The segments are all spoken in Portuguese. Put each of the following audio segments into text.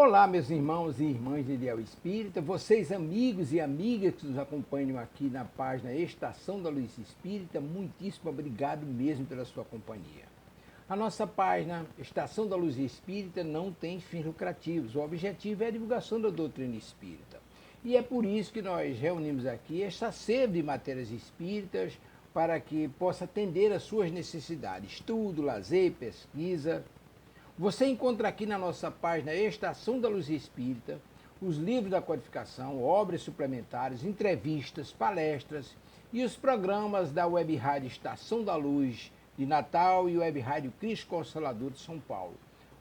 Olá, meus irmãos e irmãs de Ideal Espírita, vocês amigos e amigas que nos acompanham aqui na página Estação da Luz Espírita, muitíssimo obrigado mesmo pela sua companhia. A nossa página Estação da Luz Espírita não tem fins lucrativos, o objetivo é a divulgação da doutrina espírita. E é por isso que nós reunimos aqui esta sede de matérias espíritas para que possa atender às suas necessidades, estudo, lazer, pesquisa. Você encontra aqui na nossa página Estação da Luz Espírita os livros da codificação, obras suplementares, entrevistas, palestras e os programas da Web Rádio Estação da Luz de Natal e Web Rádio Cristo Consolador de São Paulo.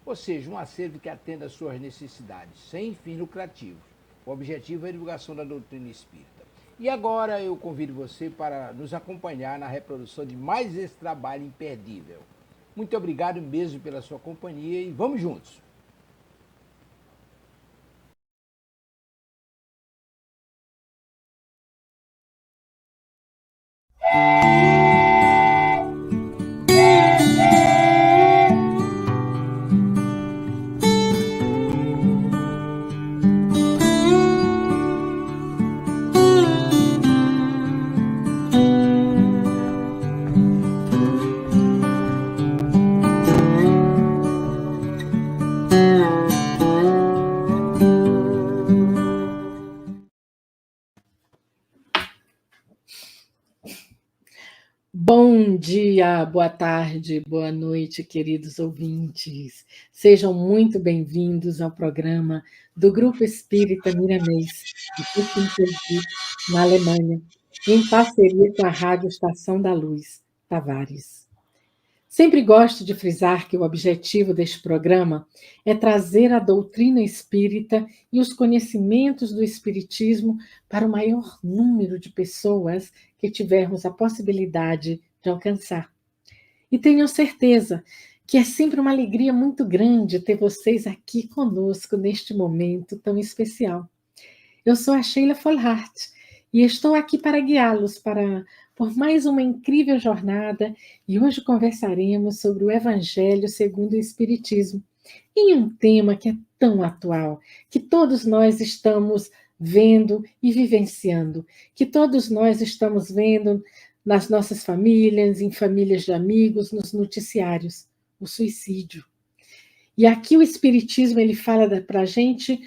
Ou seja, um acervo que atenda às suas necessidades, sem fins lucrativos. O objetivo é a divulgação da doutrina espírita. E agora eu convido você para nos acompanhar na reprodução de mais esse trabalho imperdível. Muito obrigado mesmo pela sua companhia e vamos juntos! Bom dia, boa tarde, boa noite, queridos ouvintes. Sejam muito bem-vindos ao programa do Grupo Espírita Miramês, de Wittenberg, na Alemanha, em parceria com a Rádio Estação da Luz, Tavares. Sempre gosto de frisar que o objetivo deste programa é trazer a doutrina espírita e os conhecimentos do espiritismo para o maior número de pessoas que tivermos a possibilidade de alcançar. E tenham certeza que é sempre uma alegria muito grande ter vocês aqui conosco neste momento tão especial. Eu sou a Sheila Folhart e estou aqui para guiá-los por mais uma incrível jornada, e hoje conversaremos sobre o Evangelho segundo o Espiritismo, em um tema que é tão atual, que todos nós estamos vendo e vivenciando, que todos nós estamos vendo nas nossas famílias, em famílias de amigos, nos noticiários, o suicídio. E aqui o Espiritismo ele fala para a gente,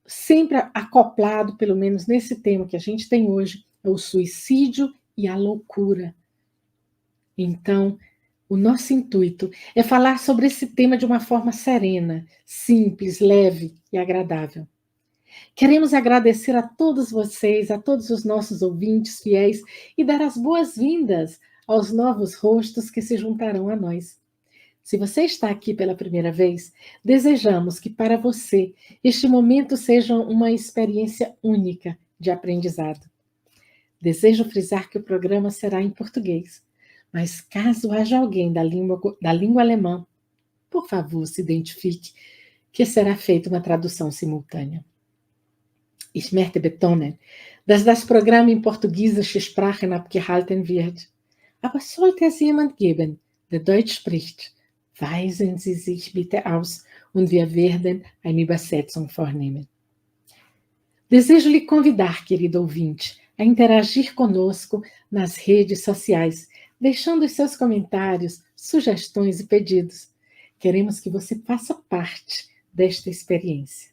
sempre acoplado, pelo menos nesse tema que a gente tem hoje, é o suicídio e a loucura. Então, o nosso intuito é falar sobre esse tema de uma forma serena, simples, leve e agradável. Queremos agradecer a todos vocês, a todos os nossos ouvintes fiéis e dar as boas-vindas aos novos rostos que se juntarão a nós. Se você está aqui pela primeira vez, desejamos que para você este momento seja uma experiência única de aprendizado. Desejo frisar que o programa será em português, mas caso haja alguém da língua alemã, por favor, se identifique, que será feita uma tradução simultânea. Ich möchte betonen, dass das Programm in portugiesische Sprachen abgehalten wird. Aber sollte es jemand geben, der Deutsch spricht, weisen Sie sich bitte aus und wir werden eine Übersetzung vornehmen. Desejo lhe convidar, querido ouvinte, a interagir conosco nas redes sociais, deixando os seus comentários, sugestões e pedidos. Queremos que você faça parte desta experiência.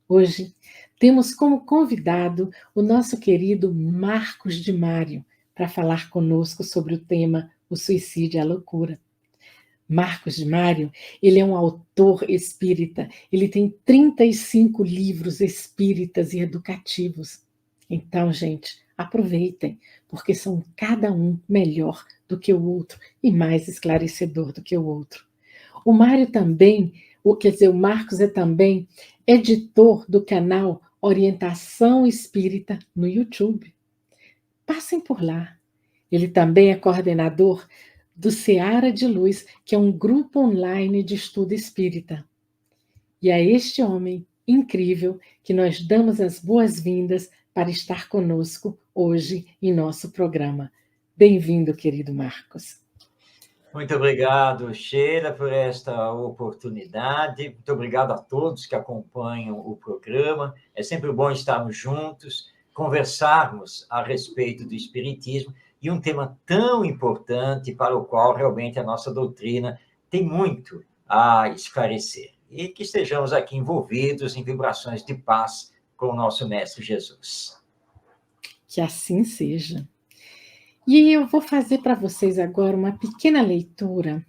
Hoje, temos como convidado o nosso querido Marcos de Mário para falar conosco sobre o tema o suicídio e a loucura. Marcos de Mário, ele é um autor espírita, ele tem 35 livros espíritas e educativos. Então, gente, aproveitem, porque são cada um melhor do que o outro e mais esclarecedor do que o outro. O Mário também, o Marcos é também editor do canal Orientação Espírita no YouTube. Passem por lá. Ele também é coordenador do Seara de Luz, que é um grupo online de estudo espírita. E é este homem incrível que nós damos as boas-vindas para estar conosco hoje em nosso programa. Bem-vindo, querido Marcos. Muito obrigado, Sheila, por esta oportunidade. Muito obrigado a todos que acompanham o programa. É sempre bom estarmos juntos, conversarmos a respeito do Espiritismo e um tema tão importante para o qual realmente a nossa doutrina tem muito a esclarecer. E que estejamos aqui envolvidos em vibrações de paz com o nosso Mestre Jesus. Que assim seja. E eu vou fazer para vocês agora uma pequena leitura,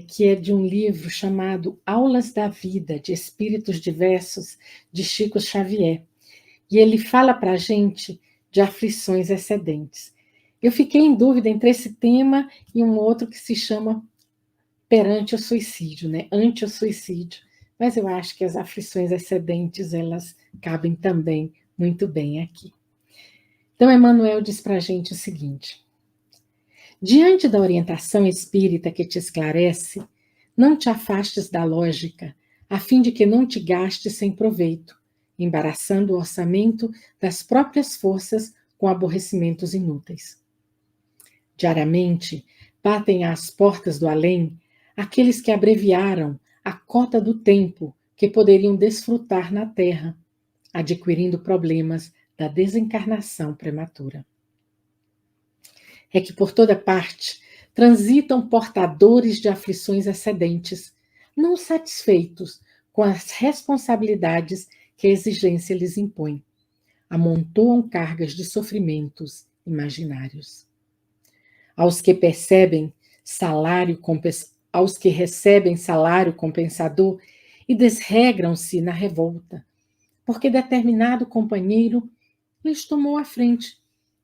que é de um livro chamado Aulas da Vida, de Espíritos Diversos, de Chico Xavier. E ele fala para a gente de aflições excedentes. Eu fiquei em dúvida entre esse tema e um outro que se chama Perante o Suicídio, né? Ante o Suicídio. Mas eu acho que as aflições excedentes, elas cabem também muito bem aqui. Então, Emmanuel diz para a gente o seguinte: diante da orientação espírita que te esclarece, não te afastes da lógica, a fim de que não te gastes sem proveito, embaraçando o orçamento das próprias forças com aborrecimentos inúteis. Diariamente, batem às portas do além aqueles que abreviaram a cota do tempo que poderiam desfrutar na Terra, adquirindo problemas da desencarnação prematura. É que por toda parte transitam portadores de aflições excedentes, não satisfeitos com as responsabilidades que a exigência lhes impõe. Amontoam cargas de sofrimentos imaginários. Aos que recebem salário compensador e desregram-se na revolta, porque determinado companheiro lhes tomou a frente,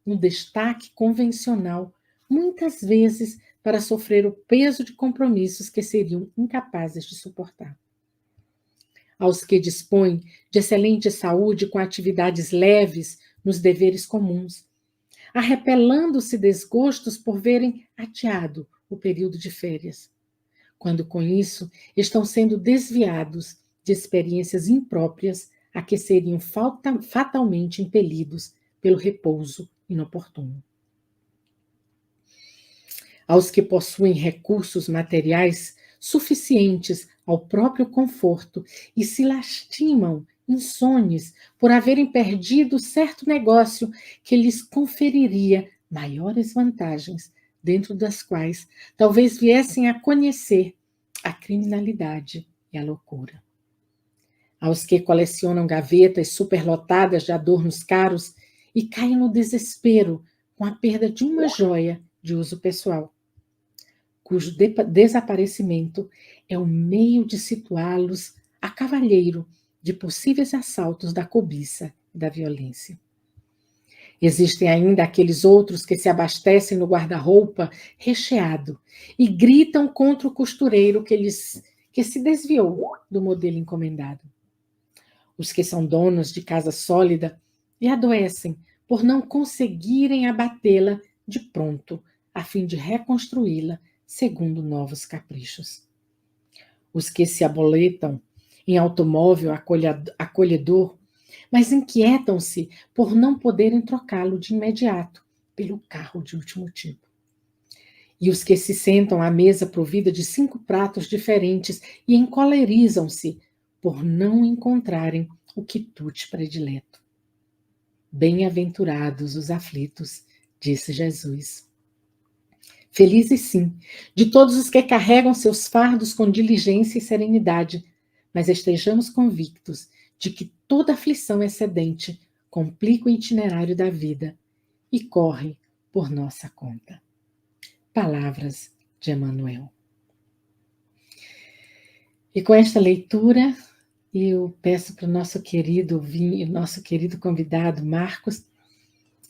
no destaque convencional, muitas vezes para sofrer o peso de compromissos que seriam incapazes de suportar. Aos que dispõem de excelente saúde com atividades leves nos deveres comuns, arrepelando-se desgostos por verem adiado o período de férias, quando com isso estão sendo desviados de experiências impróprias a que seriam fatalmente impelidos pelo repouso inoportuno. Aos que possuem recursos materiais suficientes ao próprio conforto e se lastimam insones por haverem perdido certo negócio que lhes conferiria maiores vantagens, dentro das quais talvez viessem a conhecer a criminalidade e a loucura. Aos que colecionam gavetas superlotadas de adornos caros e caem no desespero com a perda de uma joia de uso pessoal, cujo desaparecimento é o meio de situá-los a cavalheiro de possíveis assaltos da cobiça e da violência. Existem ainda aqueles outros que se abastecem no guarda-roupa recheado e gritam contra o costureiro que se desviou do modelo encomendado. Os que são donos de casa sólida e adoecem por não conseguirem abatê-la de pronto, a fim de reconstruí-la segundo novos caprichos. Os que se aboletam em automóvel acolhedor, mas inquietam-se por não poderem trocá-lo de imediato pelo carro de último tipo. E os que se sentam à mesa provida de 5 pratos diferentes e encolerizam-se por não encontrarem o quitute predileto. Bem-aventurados os aflitos, disse Jesus. Felizes sim, de todos os que carregam seus fardos com diligência e serenidade, mas estejamos convictos de que toda aflição excedente complica o itinerário da vida e corre por nossa conta. Palavras de Emmanuel. E com esta leitura, eu peço para o nosso querido convidado, Marcos,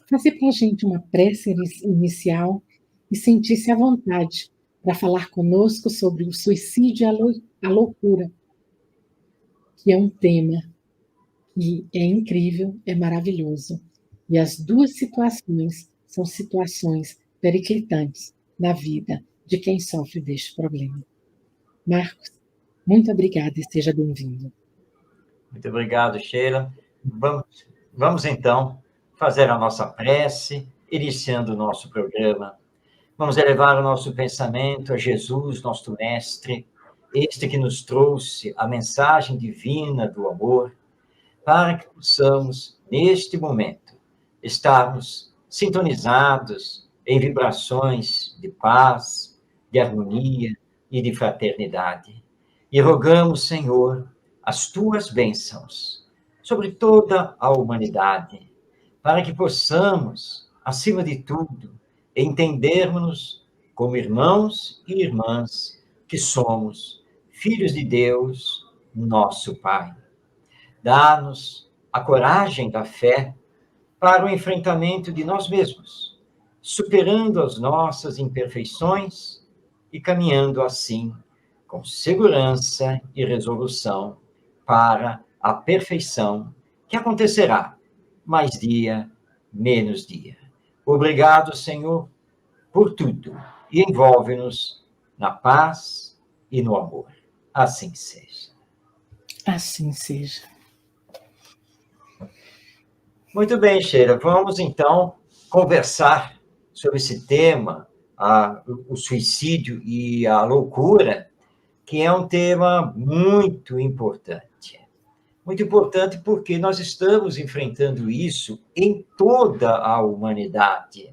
fazer para a gente uma prece inicial e sentir-se à vontade para falar conosco sobre o suicídio e a loucura, que é um tema que é incrível, é maravilhoso. E as duas situações são situações periclitantes na vida de quem sofre deste problema. Marcos, muito obrigada e seja bem-vindo. Muito obrigado, Sheila. Vamos então fazer a nossa prece, iniciando o nosso programa. Vamos elevar o nosso pensamento a Jesus, nosso Mestre, este que nos trouxe a mensagem divina do amor, para que possamos, neste momento, estarmos sintonizados em vibrações de paz, de harmonia e de fraternidade. E rogamos, Senhor, as tuas bênçãos sobre toda a humanidade, para que possamos, acima de tudo, entendermos-nos como irmãos e irmãs que somos, filhos de Deus, nosso Pai. Dá-nos a coragem da fé para o enfrentamento de nós mesmos, superando as nossas imperfeições e caminhando assim com segurança e resolução para a perfeição que acontecerá mais dia, menos dia. Obrigado, Senhor, por tudo e envolve-nos na paz e no amor. Assim seja. Assim seja. Muito bem, Sheila. Vamos, então, conversar sobre esse tema, o suicídio e a loucura, que é um tema muito importante. Muito importante porque nós estamos enfrentando isso em toda a humanidade.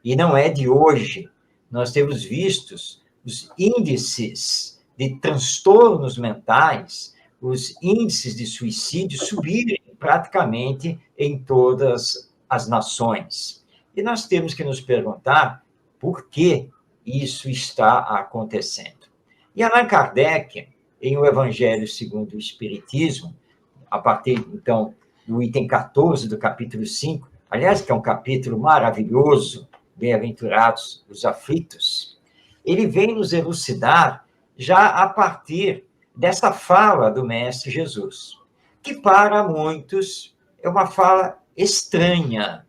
E não é de hoje. Nós temos visto os índices de transtornos mentais, os índices de suicídio subirem praticamente em todas as nações. E nós temos que nos perguntar por que isso está acontecendo. E Allan Kardec, em O Evangelho segundo o Espiritismo, a partir, então, do item 14 do capítulo 5, aliás, que é um capítulo maravilhoso, Bem-aventurados os aflitos, ele vem nos elucidar já a partir dessa fala do Mestre Jesus, que para muitos é uma fala estranha.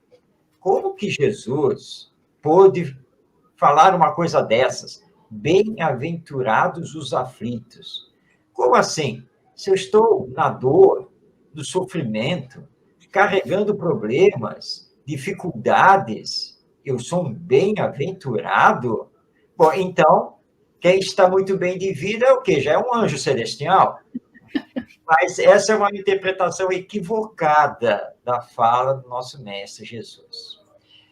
Como que Jesus pôde falar uma coisa dessas? Bem-aventurados os aflitos. Como assim? Se eu estou na dor, no sofrimento, carregando problemas, dificuldades, eu sou um bem-aventurado? Bom, então, quem está muito bem de vida é o quê? Já é um anjo celestial. Mas essa é uma interpretação equivocada da fala do nosso Mestre Jesus.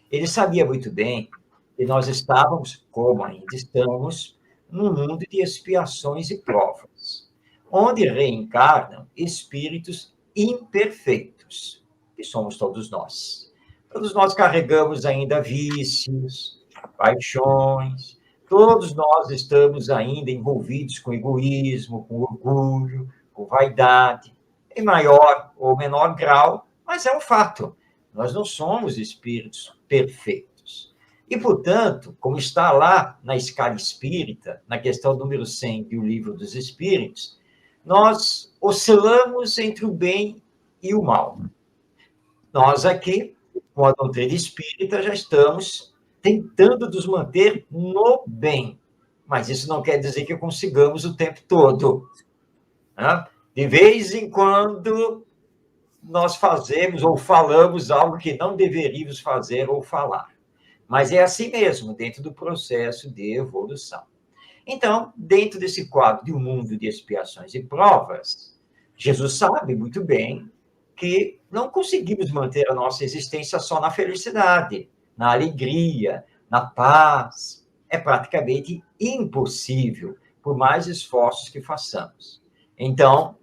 Ele sabia muito bem que nós estávamos, como ainda estamos, num mundo de expiações e provas, onde reencarnam espíritos imperfeitos, que somos todos nós. Todos nós carregamos ainda vícios, paixões, todos nós estamos ainda envolvidos com egoísmo, com orgulho, com vaidade, em maior ou menor grau, mas é um fato. Nós não somos espíritos perfeitos. E, portanto, como está lá na escala espírita, na questão número 100 do Livro dos Espíritos, nós oscilamos entre o bem e o mal. Nós aqui, com a doutrina espírita, já estamos tentando nos manter no bem. Mas isso não quer dizer que consigamos o tempo todo. Né? De vez em quando, nós fazemos ou falamos algo que não deveríamos fazer ou falar. Mas é assim mesmo, dentro do processo de evolução. Então, dentro desse quadro de um mundo de expiações e provas, Jesus sabe muito bem que não conseguimos manter a nossa existência só na felicidade, na alegria, na paz. É praticamente impossível, por mais esforços que façamos. Então,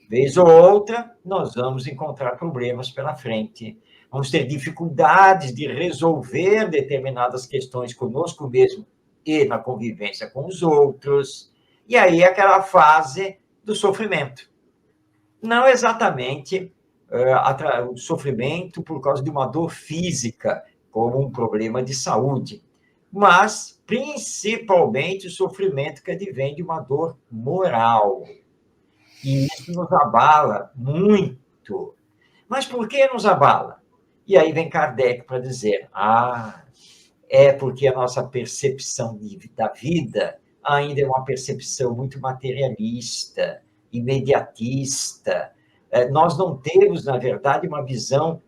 vez ou outra, nós vamos encontrar problemas pela frente. Vamos ter dificuldades de resolver determinadas questões conosco mesmo e na convivência com os outros. E aí, aquela fase do sofrimento. Não exatamente o sofrimento por causa de uma dor física, como um problema de saúde, mas principalmente o sofrimento que advém de uma dor moral. E isso nos abala muito. Mas por que nos abala? E aí vem Kardec para dizer, é porque a nossa percepção da vida ainda é uma percepção muito materialista, imediatista. Nós não temos, na verdade, uma visão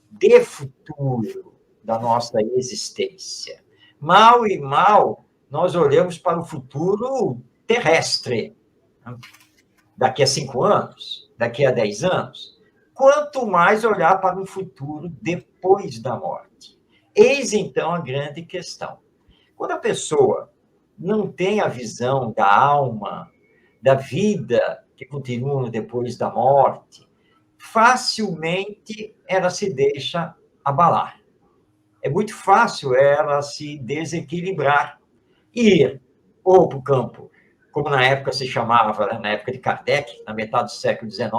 de futuro da nossa existência. Mal e mal, nós olhamos para o futuro terrestre, né? Daqui a 5 anos, daqui a 10 anos. Quanto mais olhar para um futuro depois da morte. Eis, então, a grande questão. Quando a pessoa não tem a visão da alma, da vida que continua depois da morte, facilmente ela se deixa abalar. É muito fácil ela se desequilibrar, ir ou para o campo, como na época se chamava, na época de Kardec, na metade do século XIX,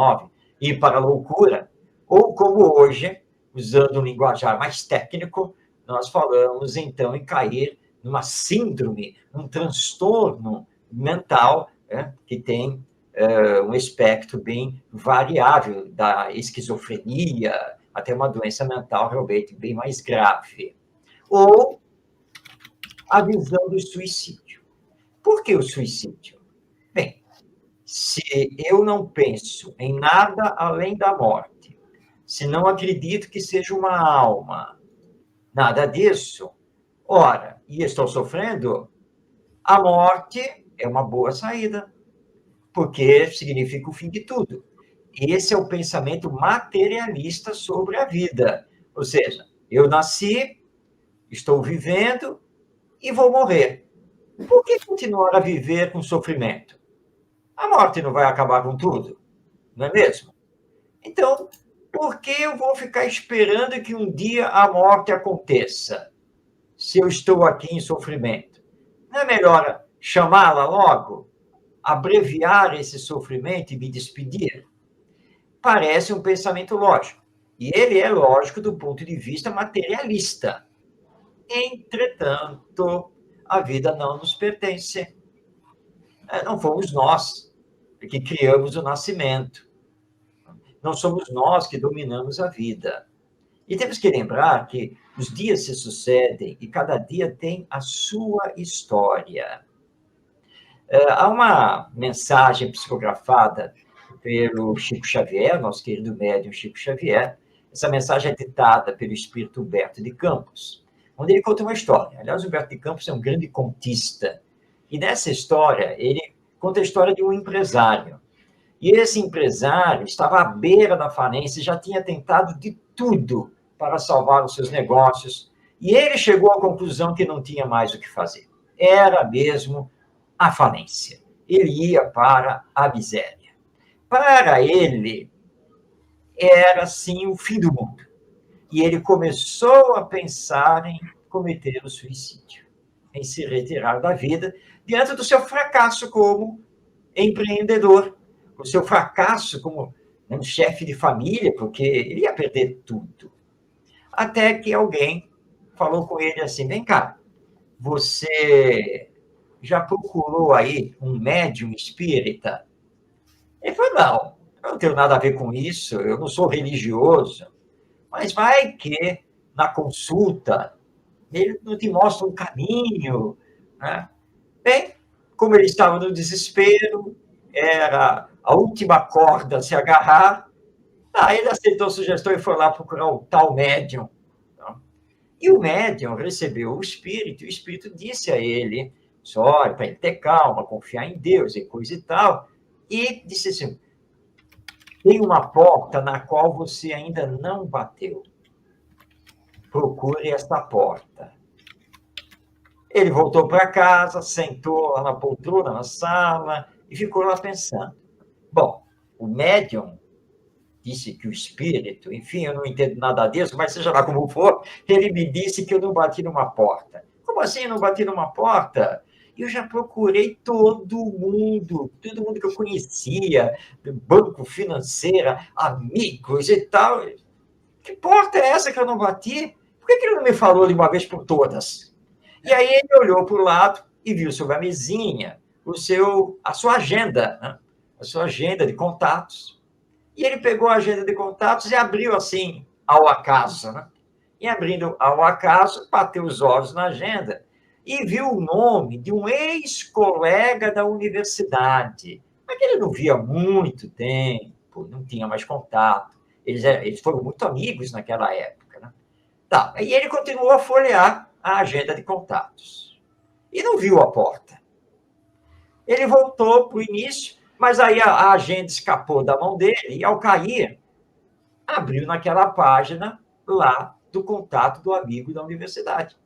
ir para a loucura, ou como hoje, usando um linguajar mais técnico, nós falamos então em cair numa síndrome, num transtorno mental, né, que tem um espectro bem variável, da esquizofrenia até uma doença mental realmente bem mais grave. Ou a visão do suicídio. Por que o suicídio? Bem, se eu não penso em nada além da morte, se não acredito que seja uma alma, nada disso, ora, e estou sofrendo, a morte é uma boa saída, porque significa o fim de tudo. Esse é o pensamento materialista sobre a vida. Ou seja, eu nasci, estou vivendo e vou morrer. Por que continuar a viver com sofrimento? A morte não vai acabar com tudo, não é mesmo? Então, por que eu vou ficar esperando que um dia a morte aconteça, se eu estou aqui em sofrimento? Não é melhor chamá-la logo, abreviar esse sofrimento e me despedir? Parece um pensamento lógico. E ele é lógico do ponto de vista materialista. Entretanto, a vida não nos pertence. Não fomos nós que criamos o nascimento. Não somos nós que dominamos a vida. E temos que lembrar que os dias se sucedem e cada dia tem a sua história. Há uma mensagem psicografada pelo Chico Xavier, nosso querido médium Chico Xavier. Essa mensagem é ditada pelo espírito Humberto de Campos, onde ele conta uma história. Aliás, Humberto de Campos é um grande contista. E nessa história, ele conta a história de um empresário. E esse empresário estava à beira da falência, já tinha tentado de tudo para salvar os seus negócios. E ele chegou à conclusão que não tinha mais o que fazer. Era mesmo a falência. Ele ia para a miséria. Para ele, era, sim, o fim do mundo. E ele começou a pensar em cometer o suicídio, em se retirar da vida, diante do seu fracasso como empreendedor, o seu fracasso como um chefe de família, porque ele ia perder tudo. Até que alguém falou com ele assim: vem cá, você já procurou aí um médium espírita? Ele falou: não, eu não tenho nada a ver com isso, eu não sou religioso, mas vai que na consulta ele não te mostra um caminho, né? Bem, como ele estava no desespero, era a última corda a se agarrar, ele aceitou a sugestão e foi lá procurar o tal médium. E o médium recebeu o espírito disse a ele, só para ele ter calma, confiar em Deus e coisa e tal, e disse assim: tem uma porta na qual você ainda não bateu. Procure esta porta. Ele voltou para casa, sentou lá na poltrona, na sala, e ficou lá pensando. Bom, o médium disse que o espírito, enfim, eu não entendo nada disso, mas seja lá como for, ele me disse que eu não bati numa porta. Como assim eu não bati numa porta? Eu já procurei todo mundo que eu conhecia, banco, financeira, amigos e tal. Que porta é essa que eu não bati? Por que ele não me falou de uma vez por todas? E aí ele olhou para o lado e viu sobre a mesinha a sua agenda, né? A sua agenda de contatos. E ele pegou a agenda de contatos e abriu assim, ao acaso, né? E abrindo ao acaso, bateu os olhos na agenda e viu o nome de um ex-colega da universidade, mas que ele não via há muito tempo, não tinha mais contato. Eles foram muito amigos naquela época, né? Tá. E ele continuou a folhear a agenda de contatos. E não viu a porta. Ele voltou para o início, mas aí a agenda escapou da mão dele, e ao cair, abriu naquela página lá do contato do amigo da universidade.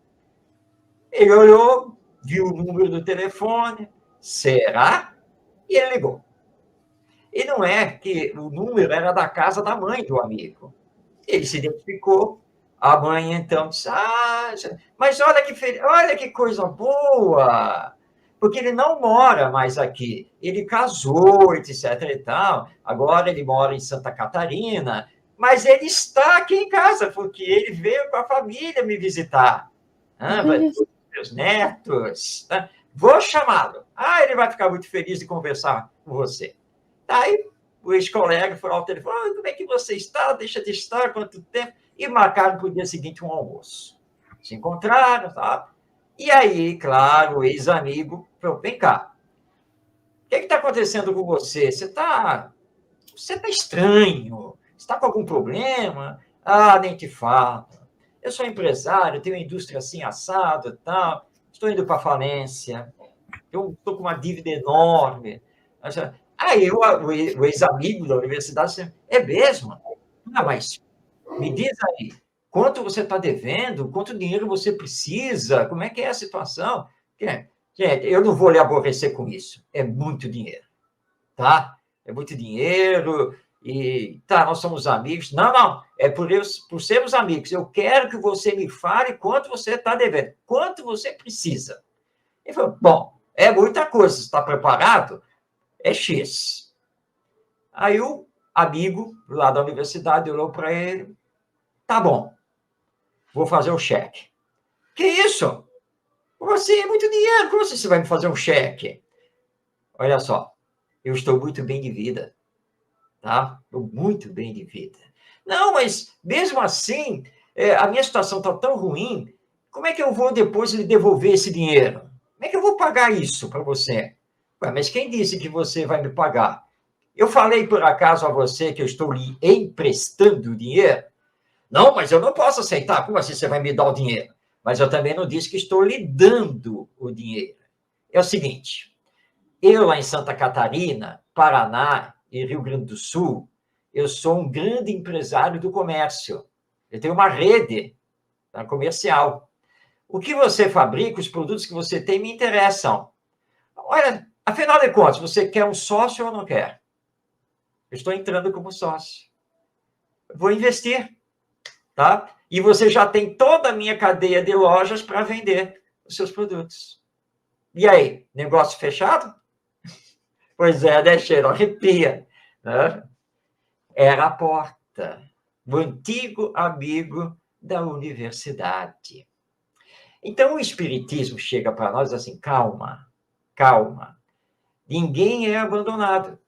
Ele olhou, viu o número do telefone, será? E ele ligou. E não é que o número era da casa da mãe do amigo. Ele se identificou, a mãe então disse, mas olha que coisa boa, porque ele não mora mais aqui, ele casou, etc e tal, agora ele mora em Santa Catarina, mas ele está aqui em casa, porque ele veio com a família me visitar. Meus netos, tá? Vou chamá-lo. Ele vai ficar muito feliz de conversar com você. Aí o ex-colega foi ao telefone, como é que você está? Deixa de estar, quanto tempo? E marcaram para o dia seguinte um almoço. Se encontraram, tá? E aí, claro, o ex-amigo falou, vem cá, o que está acontecendo com você? Você está estranho, você está com algum problema? Nem te falo. Eu sou empresário, tenho uma indústria assim, assado e tal, estou indo para a falência, eu estou com uma dívida enorme. Aí o ex-amigo da universidade disse, é mesmo? Mas me diz aí, quanto você está devendo? Quanto dinheiro você precisa? Como é que é a situação? Gente, eu não vou lhe aborrecer com isso. É muito dinheiro, tá? É muito dinheiro e, tá, nós somos amigos. Não, é por sermos amigos. Eu quero que você me fale quanto você está devendo, quanto você precisa. Ele falou, bom, é muita coisa, você está preparado? É X. Aí o amigo lá da universidade olhou para ele, tá bom, vou fazer o cheque. Que isso? Você é muito dinheiro, como você vai me fazer um cheque? Olha só, eu estou muito bem de vida, tá? Estou muito bem de vida. Não, mas mesmo assim, a minha situação está tão ruim, como é que eu vou depois lhe devolver esse dinheiro? Como é que eu vou pagar isso para você? Mas quem disse que você vai me pagar? Eu falei, por acaso, a você que eu estou lhe emprestando dinheiro? Não, mas eu não posso aceitar. Como assim você vai me dar o dinheiro? Mas eu também não disse que estou lhe dando o dinheiro. É o seguinte, eu lá em Santa Catarina, Paraná e Rio Grande do Sul, eu sou um grande empresário do comércio. Eu tenho uma rede comercial. O que você fabrica, os produtos que você tem, me interessam. Olha, afinal de contas, você quer um sócio ou não quer? Eu estou entrando como sócio. Vou investir, tá? E você já tem toda a minha cadeia de lojas para vender os seus produtos. E aí, negócio fechado? Pois é, né, cheiro? Arrepia. Né? Era a porta. O antigo amigo da universidade. Então, o Espiritismo chega para nós assim, calma, calma. Ninguém é abandonado.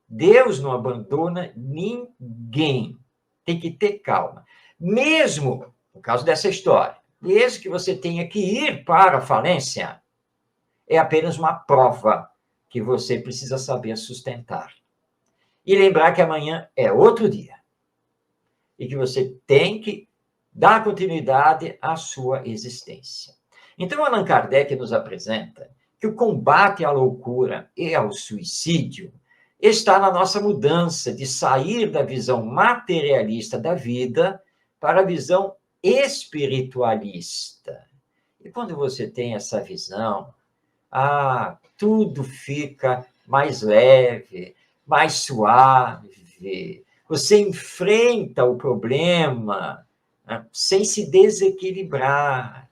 Deus não abandona ninguém. Tem que ter calma. Mesmo, no caso dessa história, mesmo que você tenha que ir para a falência, é apenas uma prova que você precisa saber sustentar. E lembrar que amanhã é outro dia. E que você tem que dar continuidade à sua existência. Então, Allan Kardec nos apresenta que o combate à loucura e ao suicídio está na nossa mudança de sair da visão materialista da vida para a visão espiritualista. E quando você tem essa visão, tudo fica mais leve, mais suave. Você enfrenta o problema, né, sem se desequilibrar.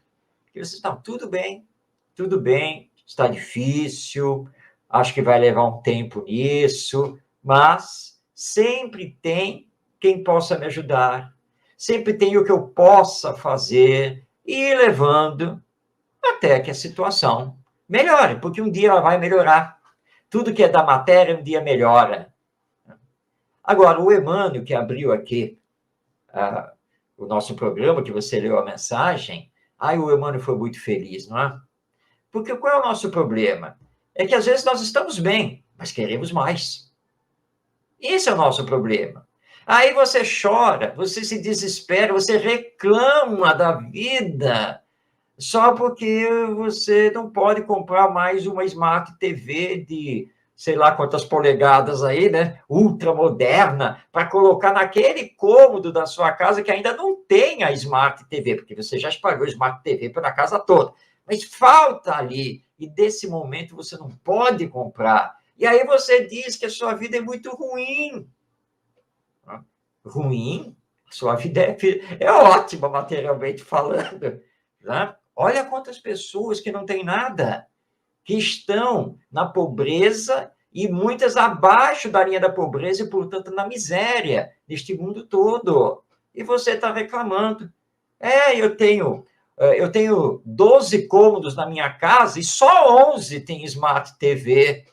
Porque você está, tudo bem, está difícil, acho que vai levar um tempo nisso, mas sempre tem quem possa me ajudar, sempre tem o que eu possa fazer e ir levando até que a situação melhore, porque um dia ela vai melhorar. Tudo que é da matéria, um dia melhora. Agora, o Emmanuel, que abriu aqui o nosso programa, que você leu a mensagem, o Emmanuel foi muito feliz, não é? Porque qual é o nosso problema? É que às vezes nós estamos bem, mas queremos mais. Esse é o nosso problema. Aí você chora, você se desespera, você reclama da vida, só porque você não pode comprar mais uma Smart TV de sei lá quantas polegadas aí, né? Ultramoderna, para colocar naquele cômodo da sua casa que ainda não tem a Smart TV, porque você já espalhou Smart TV pela casa toda. Mas falta ali, e desse momento você não pode comprar. E aí você diz que a sua vida é muito ruim. Ruim? Sua vida é ótima, materialmente falando. Né? Olha quantas pessoas que não têm nada, que estão na pobreza e muitas abaixo da linha da pobreza e, portanto, na miséria neste mundo todo. E você está reclamando. Eu tenho 12 cômodos na minha casa e só 11 tem Smart TV.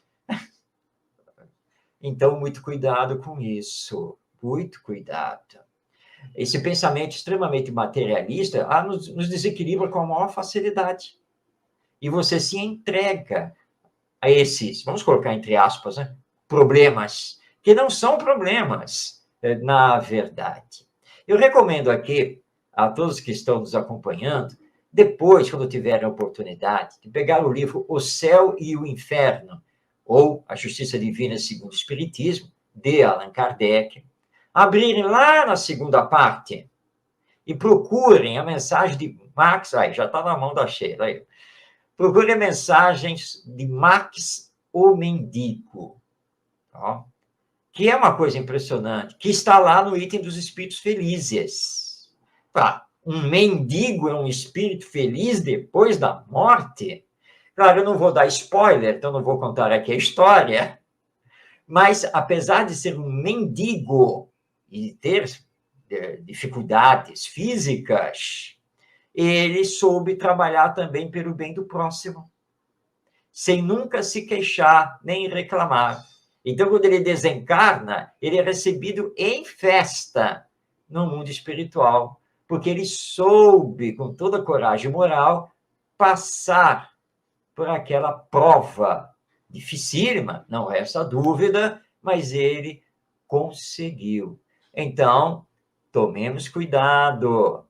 Então, muito cuidado com isso. Muito cuidado. Esse pensamento extremamente materialista nos desequilibra com a maior facilidade. E você se entrega a esses, vamos colocar entre aspas, né, problemas, que não são problemas, na verdade. Eu recomendo aqui a todos que estão nos acompanhando, depois, quando tiverem a oportunidade, de pegar o livro O Céu e o Inferno, ou A Justiça Divina segundo o Espiritismo, de Allan Kardec, abrirem lá na segunda parte e procurem a mensagem de Max, já está na mão da Sheila aí. Procure mensagens de Max o Mendigo, ó, que é uma coisa impressionante, que está lá no item dos espíritos felizes. Um mendigo é um espírito feliz depois da morte? Claro, eu não vou dar spoiler, então não vou contar aqui a história, mas apesar de ser um mendigo e ter dificuldades físicas, ele soube trabalhar também pelo bem do próximo, sem nunca se queixar nem reclamar. Então, quando ele desencarna, ele é recebido em festa no mundo espiritual, porque ele soube, com toda a coragem moral, passar por aquela prova dificílima, não resta dúvida, mas ele conseguiu. Então, tomemos cuidado.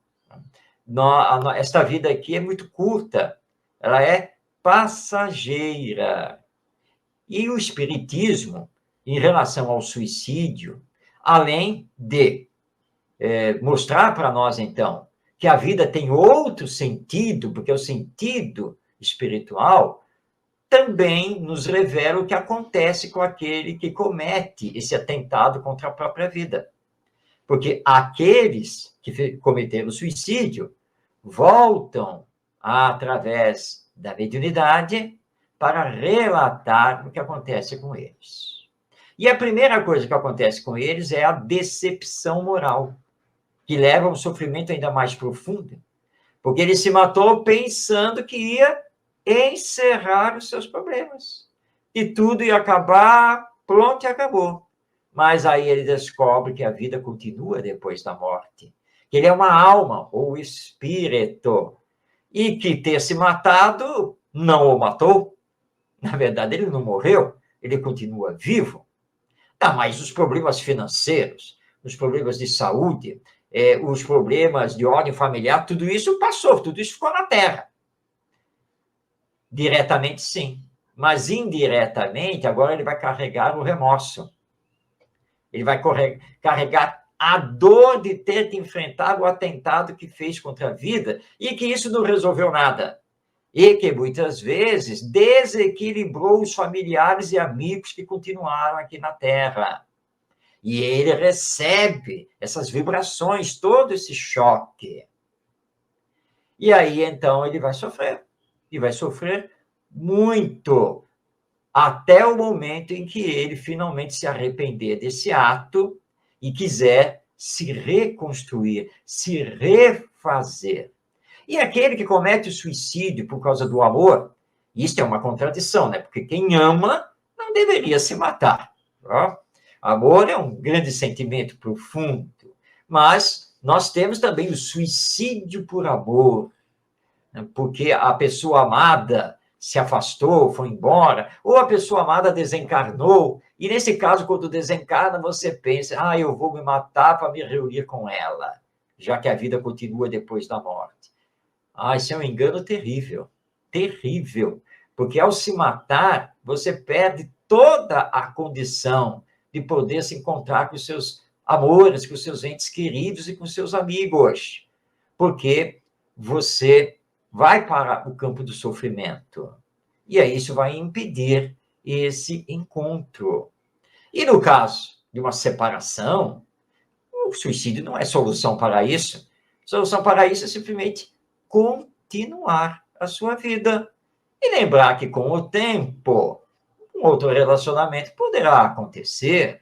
Esta vida aqui é muito curta, ela é passageira. E o Espiritismo, em relação ao suicídio, além de mostrar para nós, então, que a vida tem outro sentido, porque o sentido espiritual também nos revela o que acontece com aquele que comete esse atentado contra a própria vida. Porque aqueles que cometeram suicídio voltam através da mediunidade para relatar o que acontece com eles. E a primeira coisa que acontece com eles é a decepção moral, que leva a um sofrimento ainda mais profundo, porque ele se matou pensando que ia encerrar os seus problemas, e tudo ia acabar, pronto, e acabou. Mas aí ele descobre que a vida continua depois da morte, que ele é uma alma, ou espírito, e que ter se matado não o matou. Na verdade, ele não morreu, ele continua vivo. Mas os problemas financeiros, os problemas de saúde, os problemas de ordem familiar, tudo isso passou, tudo isso ficou na Terra. Diretamente, sim. Mas indiretamente, agora ele vai carregar o remorso. Ele vai carregar a dor de ter que enfrentar o atentado que fez contra a vida e que isso não resolveu nada. E que, muitas vezes, desequilibrou os familiares e amigos que continuaram aqui na Terra. E ele recebe essas vibrações, todo esse choque. E aí, então, ele vai sofrer. E vai sofrer muito, até o momento em que ele finalmente se arrepender desse ato e quiser se reconstruir, se refazer. E aquele que comete o suicídio por causa do amor, isso é uma contradição, né? Porque quem ama não deveria se matar. Ó? Amor é um grande sentimento profundo, mas nós temos também o suicídio por amor, né? Porque a pessoa amada se afastou, foi embora, ou a pessoa amada desencarnou, e nesse caso, quando desencarna, você pensa, eu vou me matar para me reunir com ela, já que a vida continua depois da morte. Isso é um engano terrível, terrível, porque ao se matar, você perde toda a condição de poder se encontrar com os seus amores, com os seus entes queridos e com os seus amigos, porque você vai para o campo do sofrimento, e aí isso vai impedir esse encontro. E no caso de uma separação, o suicídio não é solução para isso. A solução para isso é simplesmente continuar a sua vida. E lembrar que, com o tempo, um outro relacionamento poderá acontecer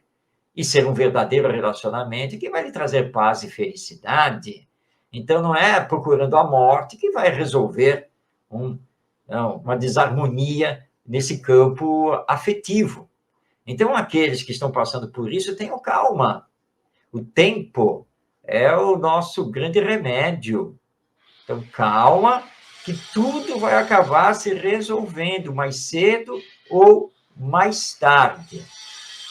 e ser um verdadeiro relacionamento que vai lhe trazer paz e felicidade. Então, não é procurando a morte que vai resolver uma desarmonia nesse campo afetivo. Então, aqueles que estão passando por isso, tenham calma. O tempo é o nosso grande remédio. Então, calma, que tudo vai acabar se resolvendo mais cedo ou mais tarde.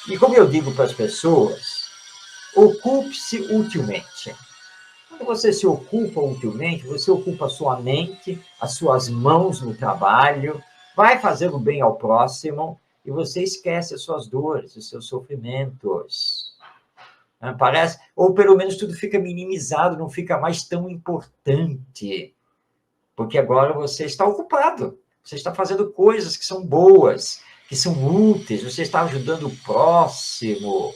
E como eu digo para as pessoas, ocupe-se utilmente. Quando você se ocupa utilmente, você ocupa a sua mente, as suas mãos no trabalho, vai fazer o bem ao próximo e você esquece as suas dores, os seus sofrimentos. Parece, ou pelo menos tudo fica minimizado, não fica mais tão importante, porque agora você está ocupado, você está fazendo coisas que são boas, que são úteis, você está ajudando o próximo,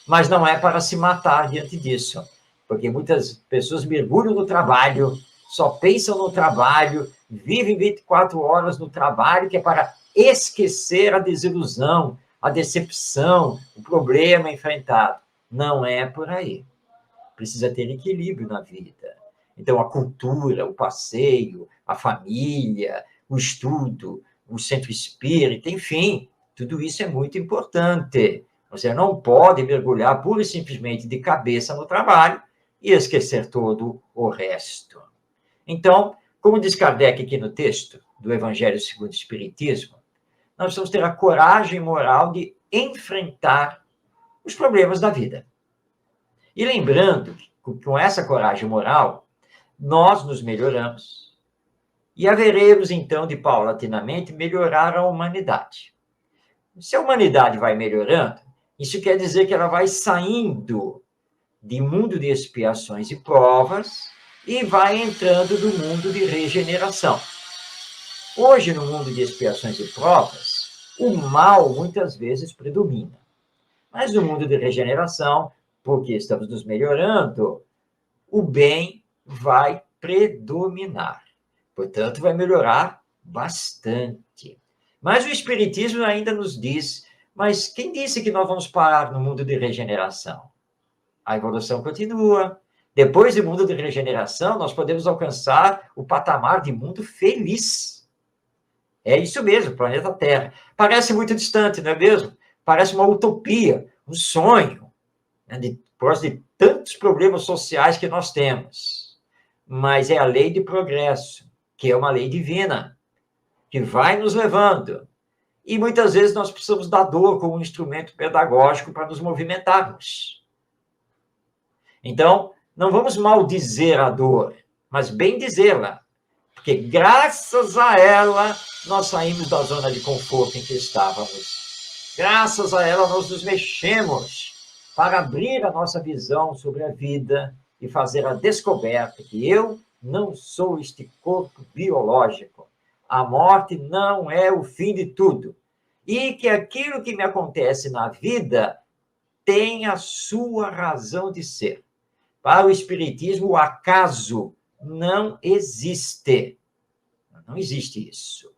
mas não é para se matar diante disso, porque muitas pessoas mergulham no trabalho, só pensam no trabalho, vivem 24 horas no trabalho, que é para esquecer a desilusão, a decepção, o problema enfrentado. Não é por aí. Precisa ter equilíbrio na vida. Então, a cultura, o passeio, a família, o estudo, o centro espírita, enfim, tudo isso é muito importante. Você não pode mergulhar pura e simplesmente de cabeça no trabalho e esquecer todo o resto. Então, como diz Kardec aqui no texto do Evangelho segundo o Espiritismo, nós precisamos ter a coragem moral de enfrentar os problemas da vida. E lembrando que, com essa coragem moral, nós nos melhoramos e haveremos, então, de paulatinamente melhorar a humanidade. Se a humanidade vai melhorando, isso quer dizer que ela vai saindo de mundo de expiações e provas e vai entrando no mundo de regeneração. Hoje, no mundo de expiações e provas, o mal muitas vezes predomina. Mas no mundo de regeneração, porque estamos nos melhorando, o bem vai predominar. Portanto, vai melhorar bastante. Mas o Espiritismo ainda nos diz, mas quem disse que nós vamos parar no mundo de regeneração? A evolução continua. Depois do mundo de regeneração, nós podemos alcançar o patamar de mundo feliz. É isso mesmo, planeta Terra. Parece muito distante, não é mesmo? Parece uma utopia, um sonho, né, por causa de tantos problemas sociais que nós temos. Mas é a lei de progresso, que é uma lei divina, que vai nos levando. E muitas vezes nós precisamos da dor como um instrumento pedagógico para nos movimentarmos. Então, não vamos maldizer a dor, mas bem dizê-la. Porque graças a ela, nós saímos da zona de conforto em que estávamos. Graças a ela, nós nos mexemos para abrir a nossa visão sobre a vida e fazer a descoberta que eu não sou este corpo biológico. A morte não é o fim de tudo. E que aquilo que me acontece na vida tem a sua razão de ser. Para o Espiritismo, o acaso não existe. Não existe isso.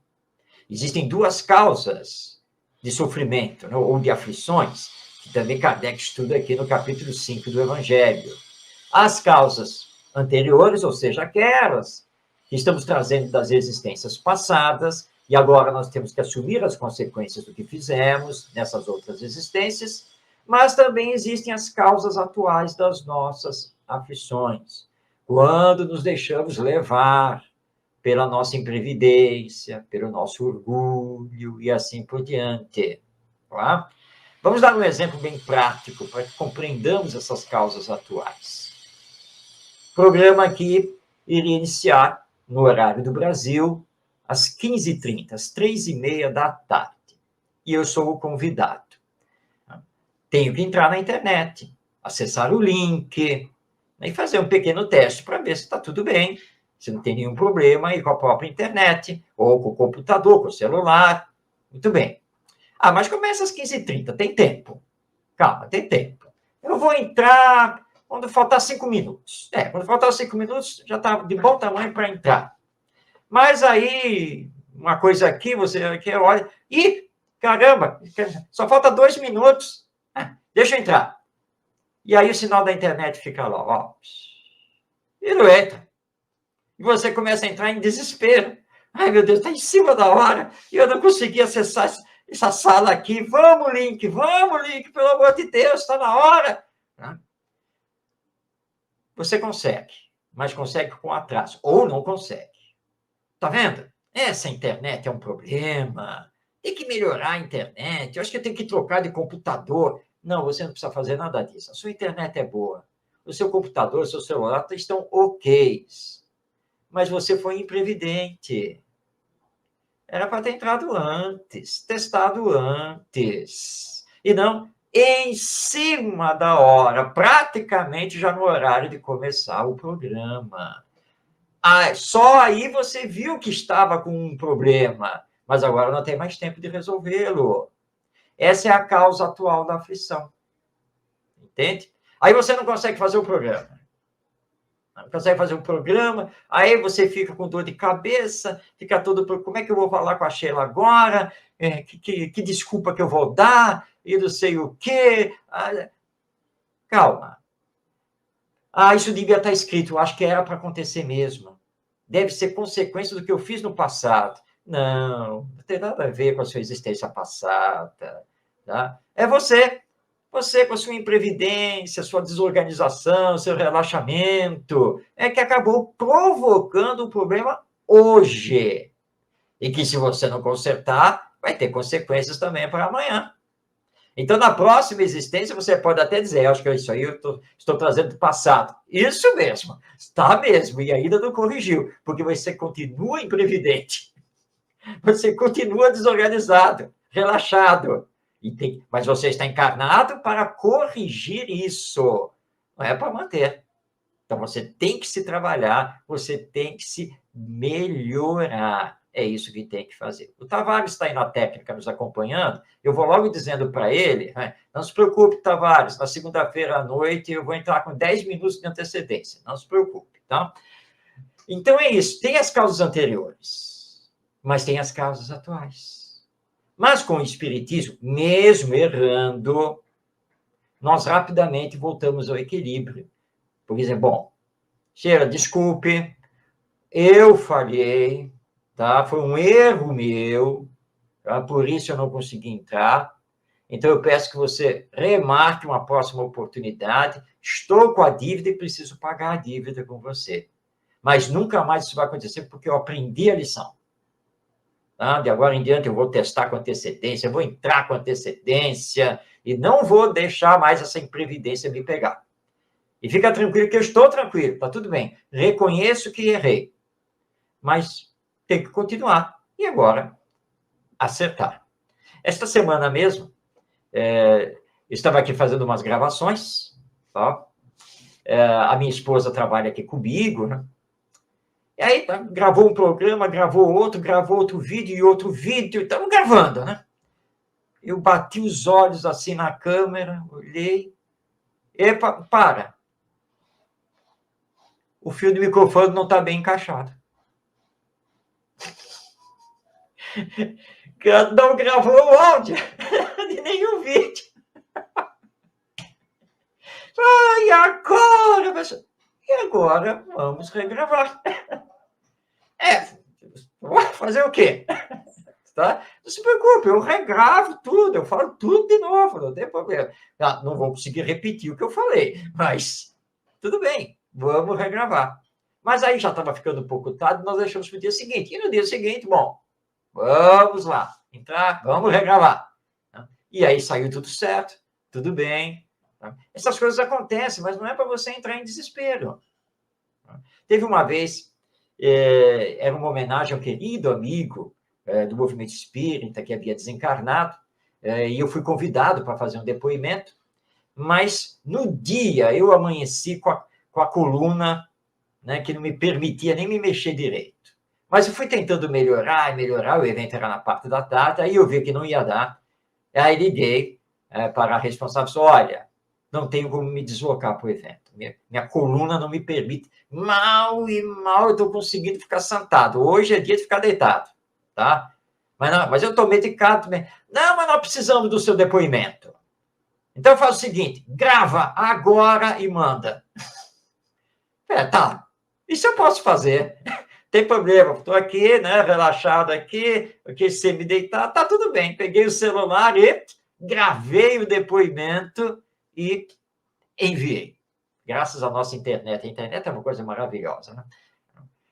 Existem duas causas de sofrimento, né, ou de aflições, que também Kardec estuda aqui no capítulo 5 do Evangelho. As causas anteriores, ou seja, aquelas que estamos trazendo das existências passadas, e agora nós temos que assumir as consequências do que fizemos nessas outras existências, mas também existem as causas atuais das nossas aflições, quando nos deixamos levar pela nossa imprevidência, pelo nosso orgulho e assim por diante. Tá? Vamos dar um exemplo bem prático para que compreendamos essas causas atuais. O programa aqui iria iniciar no horário do Brasil, às 15h30, às 3h30 da tarde. E eu sou o convidado. Tenho que entrar na internet, acessar o link, e fazer um pequeno teste para ver se está tudo bem, se não tem nenhum problema aí com a própria internet, ou com o computador, com o celular. Muito bem. Mas começa às 15h30, tem tempo. Calma, tem tempo. Eu vou entrar quando faltar 5 minutos. Quando faltar 5 minutos, já está de bom tamanho para entrar. Mas aí, uma coisa aqui, você aqui olha, e caramba, só falta 2 minutos. Deixa eu entrar. E aí o sinal da internet fica lá, ó. E não entra. E você começa a entrar em desespero. Ai, meu Deus, está em cima da hora. E eu não consegui acessar essa sala aqui. Vamos, link, pelo amor de Deus, está na hora. Você consegue, mas consegue com atraso. Ou não consegue. Tá vendo? Essa internet é um problema. Tem que melhorar a internet. Eu acho que eu tenho que trocar de computador. Não, você não precisa fazer nada disso. A sua internet é boa. O seu computador, o seu celular estão ok. Mas você foi imprevidente. Era para ter entrado antes, testado antes. E não em cima da hora, praticamente já no horário de começar o programa. Só aí você viu que estava com um problema, mas agora não tem mais tempo de resolvê-lo. Essa é a causa atual da aflição. Entende? Aí você não consegue fazer o programa. Não consegue fazer um programa, aí você fica com dor de cabeça, fica todo... Como é que eu vou falar com a Sheila agora? Que desculpa que eu vou dar? E não sei o quê. Calma. Isso devia estar escrito. Eu acho que era para acontecer mesmo. Deve ser consequência do que eu fiz no passado. Não tem nada a ver com a sua existência passada. Tá? É você com a sua imprevidência, sua desorganização, seu relaxamento, que acabou provocando o problema hoje. E que, se você não consertar, vai ter consequências também para amanhã. Então, na próxima existência, você pode até dizer, acho que isso aí eu estou trazendo do passado. Isso mesmo, está mesmo, e ainda não corrigiu, porque você continua imprevidente. Você continua desorganizado, relaxado. Mas você está encarnado para corrigir isso, não é para manter. Então, você tem que se trabalhar, você tem que se melhorar. É isso que tem que fazer. O Tavares está aí na técnica nos acompanhando, eu vou logo dizendo para ele, não se preocupe, Tavares, na segunda-feira à noite eu vou entrar com 10 minutos de antecedência, não se preocupe, tá? Então, é isso, tem as causas anteriores, mas tem as causas atuais. Mas com o espiritismo, mesmo errando, nós rapidamente voltamos ao equilíbrio. Por exemplo, bom, Sheila, desculpe, eu falhei, tá? Foi um erro meu, tá? Por isso eu não consegui entrar. Então eu peço que você remarque uma próxima oportunidade. Estou com a dívida e preciso pagar a dívida com você. Mas nunca mais isso vai acontecer porque eu aprendi a lição. De agora em diante eu vou testar com antecedência, eu vou entrar com antecedência e não vou deixar mais essa imprevidência me pegar. E fica tranquilo que eu estou tranquilo, está tudo bem. Reconheço que errei, mas tem que continuar. E agora, acertar. Esta semana mesmo, eu estava aqui fazendo umas gravações, tá? A minha esposa trabalha aqui comigo, né? E aí, gravou um programa, gravou outro vídeo e outro vídeo, estamos gravando, né? Eu bati os olhos assim na câmera, olhei, epa, para. O fio do microfone não está bem encaixado. Não gravou o áudio de nenhum vídeo. E agora? E agora vamos regravar. Fazer o quê? Tá? Não se preocupe, eu regravo tudo, eu falo tudo de novo, não tem problema. Não vou conseguir repetir o que eu falei, mas tudo bem, vamos regravar. Mas aí já estava ficando um pouco tarde, nós deixamos para o dia seguinte. E no dia seguinte, bom, vamos lá, entrar, vamos regravar. E aí saiu tudo certo, tudo bem. Essas coisas acontecem, mas não é para você entrar em desespero. Teve uma vez, era uma homenagem ao querido amigo do movimento espírita que havia desencarnado, e eu fui convidado para fazer um depoimento, mas no dia eu amanheci com a coluna, né, que não me permitia nem me mexer direito. Mas eu fui tentando melhorar, o evento era na parte da tarde, aí eu vi que não ia dar, aí liguei para a responsável, olha, não tenho como me deslocar para o evento, minha coluna não me permite, mal eu estou conseguindo ficar sentado, hoje é dia de ficar deitado, tá? Mas eu estou medicado também. Não, mas nós precisamos do seu depoimento. Então faz o seguinte, grava agora e manda. Tá, isso eu posso fazer. Tem problema, estou aqui, né, relaxado aqui semi-deitado, tá tudo bem. Peguei o celular e gravei o depoimento e enviei. Graças à nossa internet. A internet é uma coisa maravilhosa, né?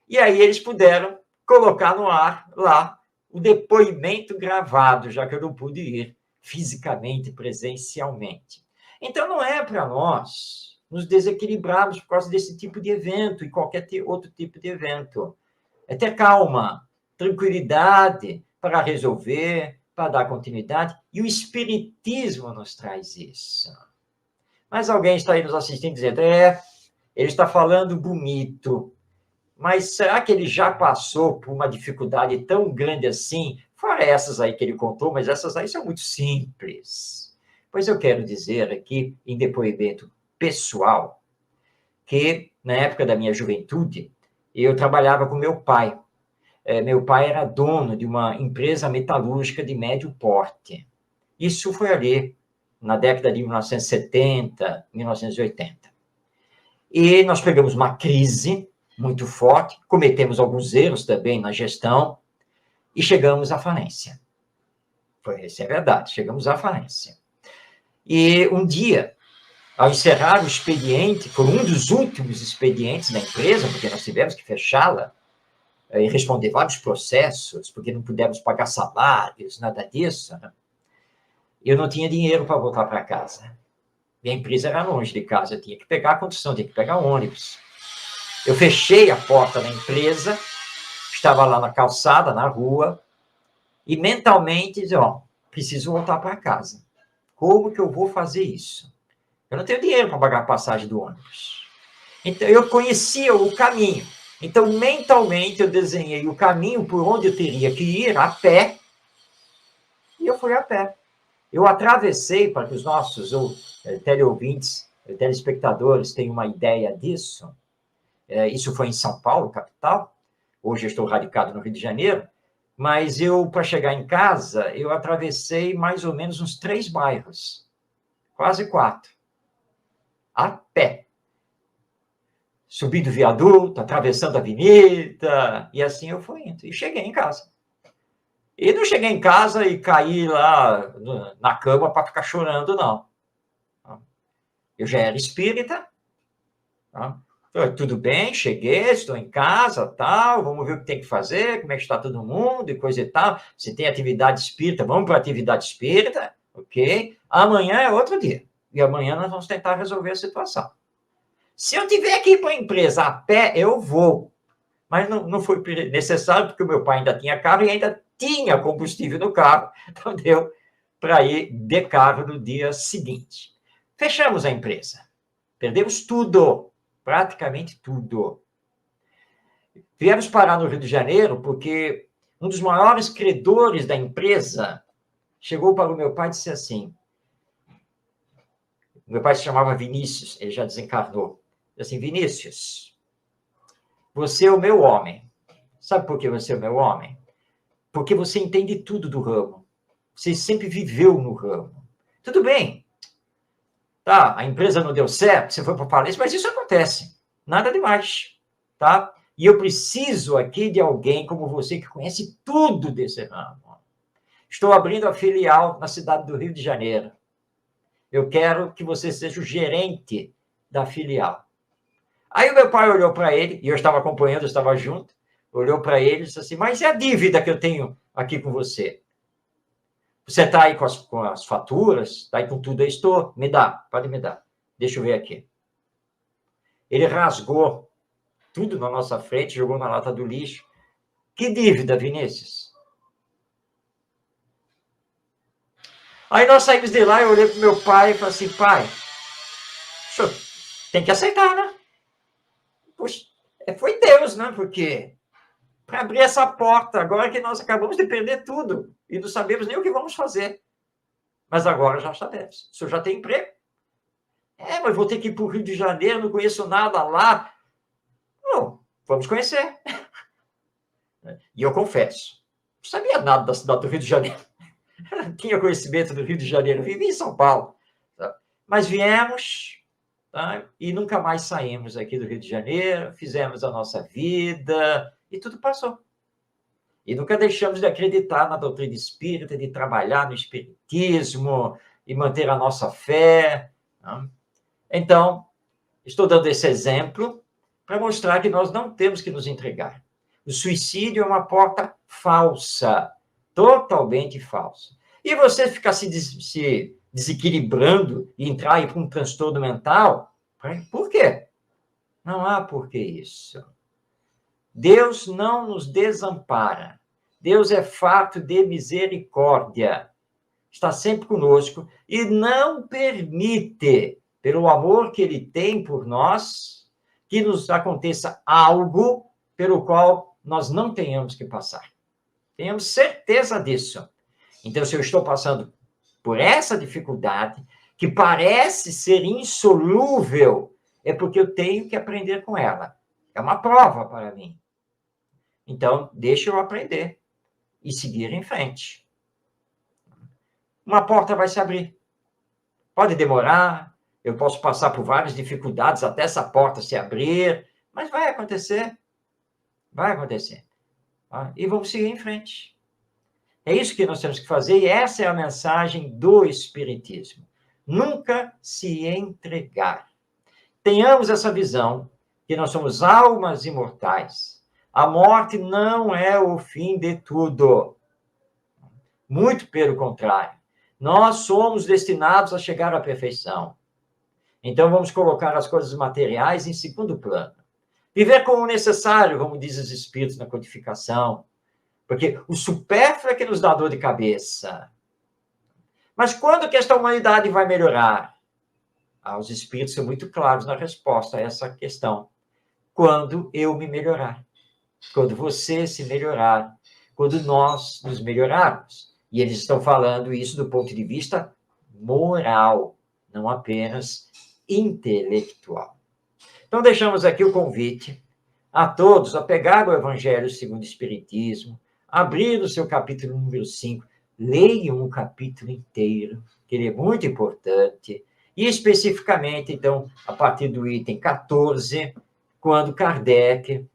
E aí eles puderam colocar no ar lá o depoimento gravado, já que eu não pude ir fisicamente, presencialmente. Então, não é para nós nos desequilibrarmos por causa desse tipo de evento e qualquer outro tipo de evento. É ter calma, tranquilidade para resolver, para dar continuidade, e o Espiritismo nos traz isso. Mas alguém está aí nos assistindo dizendo, ele está falando bonito, mas será que ele já passou por uma dificuldade tão grande assim? Fora essas aí que ele contou, mas essas aí são muito simples. Pois eu quero dizer aqui, em depoimento pessoal, que na época da minha juventude, eu trabalhava com meu pai. Meu pai era dono de uma empresa metalúrgica de médio porte. Isso foi ali, na década de 1970, 1980. E nós pegamos uma crise muito forte, cometemos alguns erros também na gestão e chegamos à falência. Isso é verdade, chegamos à falência. E um dia, ao encerrar o expediente, foi um dos últimos expedientes da empresa, porque nós tivemos que fechá-la, e responder vários processos, porque não pudemos pagar salários, nada disso, né? Eu não tinha dinheiro para voltar para casa. Minha empresa era longe de casa, eu tinha que pegar a condução, tinha que pegar ônibus. Eu fechei a porta da empresa, estava lá na calçada, na rua, e mentalmente disse, preciso voltar para casa. Como que eu vou fazer isso? Eu não tenho dinheiro para pagar a passagem do ônibus. Então, eu conhecia o caminho. Então, mentalmente, eu desenhei o caminho por onde eu teria que ir a pé, e eu fui a pé. Eu atravessei, para que os nossos teleouvintes, telespectadores tenham uma ideia disso. Isso foi em São Paulo, capital. Hoje eu estou radicado no Rio de Janeiro. Mas para chegar em casa, eu atravessei mais ou menos uns 3 bairros. Quase 4. A pé. Subindo o viaduto, atravessando a avenida, e assim eu fui indo. E cheguei em casa. E não cheguei em casa e caí lá na cama para ficar chorando, não. Eu já era espírita. Tudo bem, cheguei, estou em casa, tal, vamos ver o que tem que fazer, como é que está todo mundo e coisa e tal. Se tem atividade espírita, vamos para a atividade espírita, ok? Amanhã é outro dia. E amanhã nós vamos tentar resolver a situação. Se eu tiver que ir para a empresa a pé, eu vou. Mas não foi necessário, porque o meu pai ainda tinha carro e ainda tinha combustível no carro. Então, deu para ir de carro no dia seguinte. Fechamos a empresa. Perdemos tudo, praticamente tudo. Viemos parar no Rio de Janeiro porque um dos maiores credores da empresa chegou para o meu pai e disse assim, meu pai se chamava Vinícius, ele já desencarnou. Disse assim, Vinícius, você é o meu homem. Sabe por que você é o meu homem? Porque você entende tudo do ramo. Você sempre viveu no ramo. Tudo bem. Tá, a empresa não deu certo, você foi para a falência, mas isso acontece. Nada demais. Tá? E eu preciso aqui de alguém como você que conhece tudo desse ramo. Estou abrindo a filial na cidade do Rio de Janeiro. Eu quero que você seja o gerente da filial. Aí o meu pai olhou para ele, e eu estava acompanhando, eu estava junto, olhou para ele e disse assim, mas e a dívida que eu tenho aqui com você? Você está aí com as faturas? Está aí com tudo? Eu estou. Me dá, pode me dar. Deixa eu ver aqui. Ele rasgou tudo na nossa frente, jogou na lata do lixo. Que dívida, Vinícius? Aí nós saímos de lá, eu olhei pro meu pai e falei assim, pai, o senhor tem que aceitar, né? Puxa, foi Deus, né? Porque para abrir essa porta, agora que nós acabamos de perder tudo e não sabemos nem o que vamos fazer. Mas agora já sabemos. O senhor já tem emprego? Mas vou ter que ir para o Rio de Janeiro, não conheço nada lá. Não, vamos conhecer. E eu confesso, não sabia nada da cidade do Rio de Janeiro. Não tinha conhecimento do Rio de Janeiro, vivi em São Paulo. Tá? Mas viemos, tá? E nunca mais saímos aqui do Rio de Janeiro, fizemos a nossa vida e tudo passou. E nunca deixamos de acreditar na doutrina espírita, de trabalhar no espiritismo e manter a nossa fé. Tá? Então, estou dando esse exemplo para mostrar que nós não temos que nos entregar. O suicídio é uma porta falsa, totalmente falsa. E você ficar se desequilibrando e entrar aí para um transtorno mental, por quê? Não há por que isso. Deus não nos desampara. Deus é farto de misericórdia. Está sempre conosco e não permite, pelo amor que Ele tem por nós, que nos aconteça algo pelo qual nós não tenhamos que passar. Tenhamos certeza disso. Então, se eu estou passando por essa dificuldade, que parece ser insolúvel, é porque eu tenho que aprender com ela. É uma prova para mim. Então, deixa eu aprender e seguir em frente. Uma porta vai se abrir. Pode demorar, eu posso passar por várias dificuldades até essa porta se abrir, mas vai acontecer. Vai acontecer. E vamos seguir em frente. É isso que nós temos que fazer, e essa é a mensagem do Espiritismo. Nunca se entregar. Tenhamos essa visão, que nós somos almas imortais. A morte não é o fim de tudo. Muito pelo contrário. Nós somos destinados a chegar à perfeição. Então, vamos colocar as coisas materiais em segundo plano. Viver como necessário, como dizem os Espíritos na codificação. Porque o supérfluo é que nos dá dor de cabeça. Mas quando que esta humanidade vai melhorar? Os Espíritos são muito claros na resposta a essa questão. Quando eu me melhorar. Quando você se melhorar. Quando nós nos melhorarmos. E eles estão falando isso do ponto de vista moral, não apenas intelectual. Então, deixamos aqui o convite a todos a pegar o Evangelho segundo o Espiritismo, abrir o seu capítulo número 5, leiam o capítulo inteiro, que ele é muito importante, e especificamente, então, a partir do item 14, quando Kardec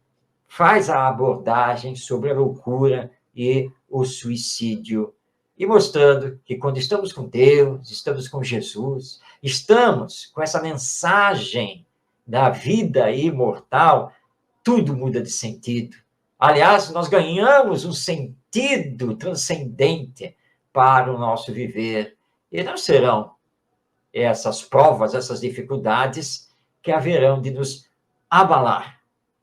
faz a abordagem sobre a loucura e o suicídio, e mostrando que quando estamos com Deus, estamos com Jesus, estamos com essa mensagem da vida imortal, tudo muda de sentido. Aliás, nós ganhamos um sentido transcendente para o nosso viver. E não serão essas provas, essas dificuldades que haverão de nos abalar.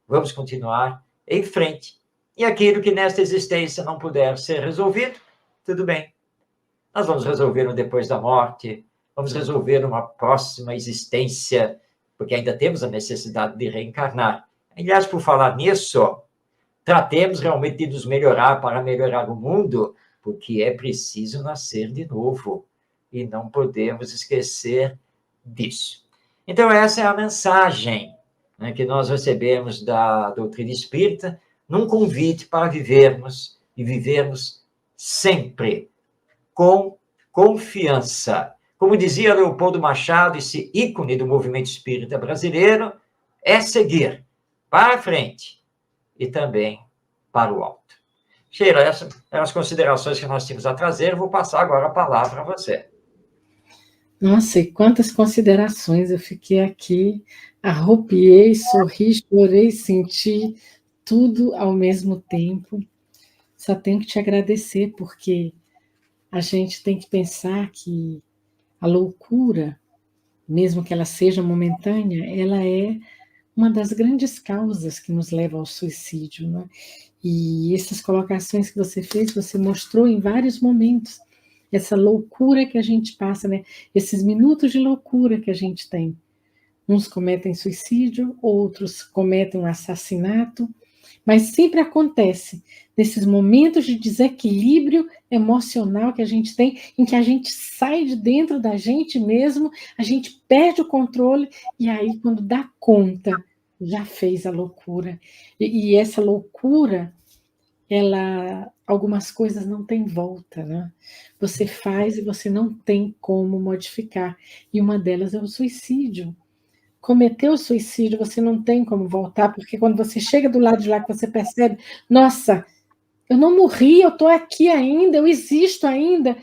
Vamos continuar em frente. E aquilo que nesta existência não puder ser resolvido, tudo bem. Nós vamos resolver no depois da morte, vamos resolver numa próxima existência, porque ainda temos a necessidade de reencarnar. Aliás, por falar nisso, tratemos realmente de nos melhorar para melhorar o mundo, porque é preciso nascer de novo. E não podemos esquecer disso. Então, essa é a mensagem, né, que nós recebemos da doutrina espírita, num convite para vivermos, e vivermos sempre com confiança. Como dizia Leopoldo Machado, esse ícone do movimento espírita brasileiro, é seguir para frente e também para o alto. Sheila, essas eram as considerações que nós tínhamos a trazer. Eu vou passar agora a palavra a você. Nossa, e quantas considerações! Eu fiquei aqui, arrupiei, sorri, chorei, senti tudo ao mesmo tempo. Só tenho que te agradecer, porque a gente tem que pensar que a loucura, mesmo que ela seja momentânea, ela é uma das grandes causas que nos leva ao suicídio, né? E essas colocações que você fez, você mostrou em vários momentos essa loucura que a gente passa, né? Esses minutos de loucura que a gente tem. Uns cometem suicídio, outros cometem um assassinato, mas sempre acontece nesses momentos de desequilíbrio emocional que a gente tem, em que a gente sai de dentro da gente mesmo, a gente perde o controle, e aí, quando dá conta, já fez a loucura. E essa loucura, algumas coisas não têm volta, né? Você faz e você não tem como modificar. E uma delas é o suicídio. Cometeu o suicídio, você não tem como voltar, porque quando você chega do lado de lá, que você percebe, nossa, eu não morri, eu estou aqui ainda, eu existo ainda.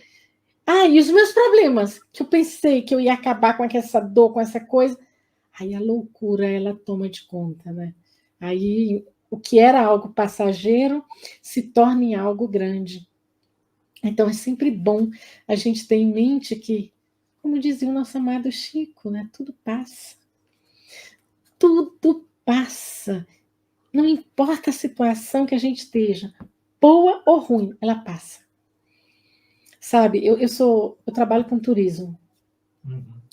Ah, e os meus problemas, que eu pensei que eu ia acabar com essa dor, com essa coisa. Aí a loucura, ela toma de conta, né? Aí o que era algo passageiro se torna em algo grande. Então é sempre bom a gente ter em mente que, como dizia o nosso amado Chico, né? Tudo passa. Tudo passa. Não importa a situação que a gente esteja, boa ou ruim, ela passa. Sabe, eu trabalho com turismo.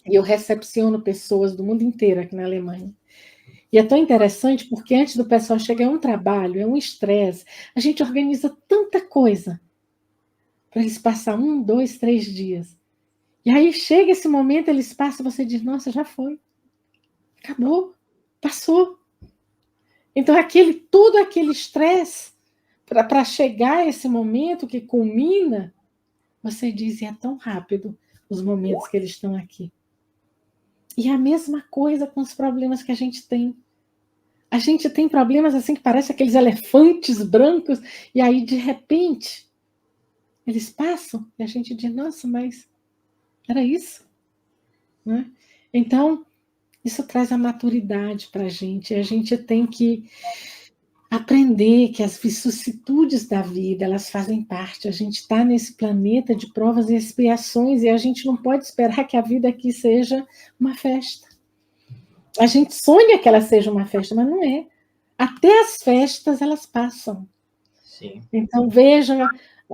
E eu recepciono pessoas do mundo inteiro aqui na Alemanha. E é tão interessante porque antes do pessoal chegar é um trabalho, é um estresse. A gente organiza tanta coisa para eles passar 1, 2, 3 dias. E aí chega esse momento, eles passam, você diz, nossa, já foi. Acabou, passou. Então, todo aquele estresse para chegar a esse momento que culmina, você diz, é tão rápido os momentos que eles estão aqui. E a mesma coisa com os problemas que a gente tem. A gente tem problemas assim que parecem aqueles elefantes brancos, e aí, de repente, eles passam e a gente diz, nossa, mas era isso? Né? Então, isso traz a maturidade para a gente. A gente tem que aprender que as vicissitudes da vida, elas fazem parte. A gente está nesse planeta de provas e expiações e a gente não pode esperar que a vida aqui seja uma festa. A gente sonha que ela seja uma festa, mas não é. Até as festas, elas passam. Sim. Então, veja,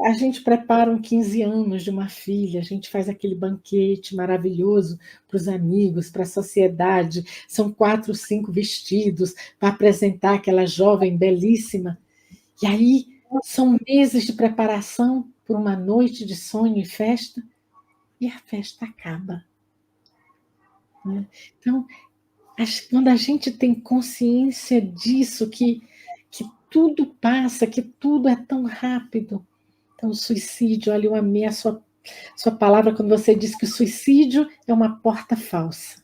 a gente prepara 15 anos de uma filha, a gente faz aquele banquete maravilhoso para os amigos, para a sociedade, são 4, 5 vestidos para apresentar aquela jovem belíssima. E aí, são meses de preparação por uma noite de sonho e festa, e a festa acaba. Né? Então, quando a gente tem consciência disso, que tudo passa, que tudo é tão rápido. Então, o suicídio, olha, eu amei a sua palavra quando você disse que o suicídio é uma porta falsa.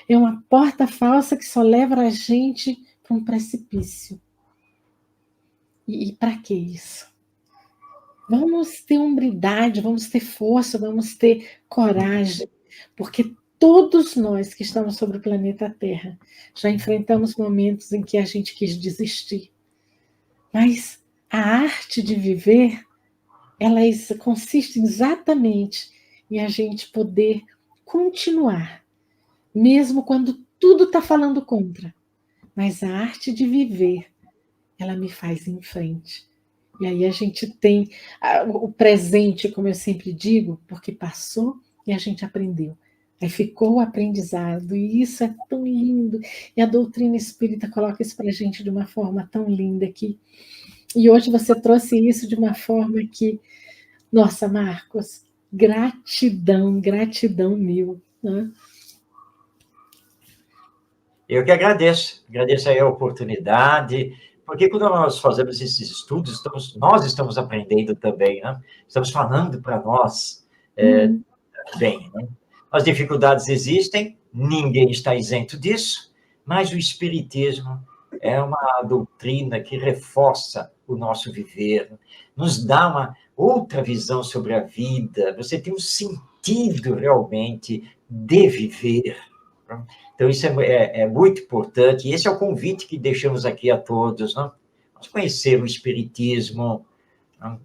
É uma porta falsa que só leva a gente para um precipício. E para que isso? Vamos ter hombridade, vamos ter força, vamos ter coragem, porque todos nós que estamos sobre o planeta Terra já enfrentamos momentos em que a gente quis desistir. Mas a arte de viver, ela consiste exatamente em a gente poder continuar, mesmo quando tudo está falando contra. Mas a arte de viver, ela me faz ir em frente. E aí a gente tem o presente, como eu sempre digo, porque passou e a gente aprendeu. Aí ficou o aprendizado, e isso é tão lindo. E a doutrina espírita coloca isso para a gente de uma forma tão linda aqui. E hoje você trouxe isso de uma forma que, nossa, Marcos, gratidão, gratidão mil. Né? Eu que agradeço aí a oportunidade, porque quando nós fazemos esses estudos, nós estamos aprendendo também, né? Estamos falando para nós bem. Né? As dificuldades existem, ninguém está isento disso, mas o Espiritismo é uma doutrina que reforça o nosso viver, nos dá uma outra visão sobre a vida, você tem um sentido realmente de viver. Então, isso é muito importante, e esse é o convite que deixamos aqui a todos, né? Nós conhecer o Espiritismo, né?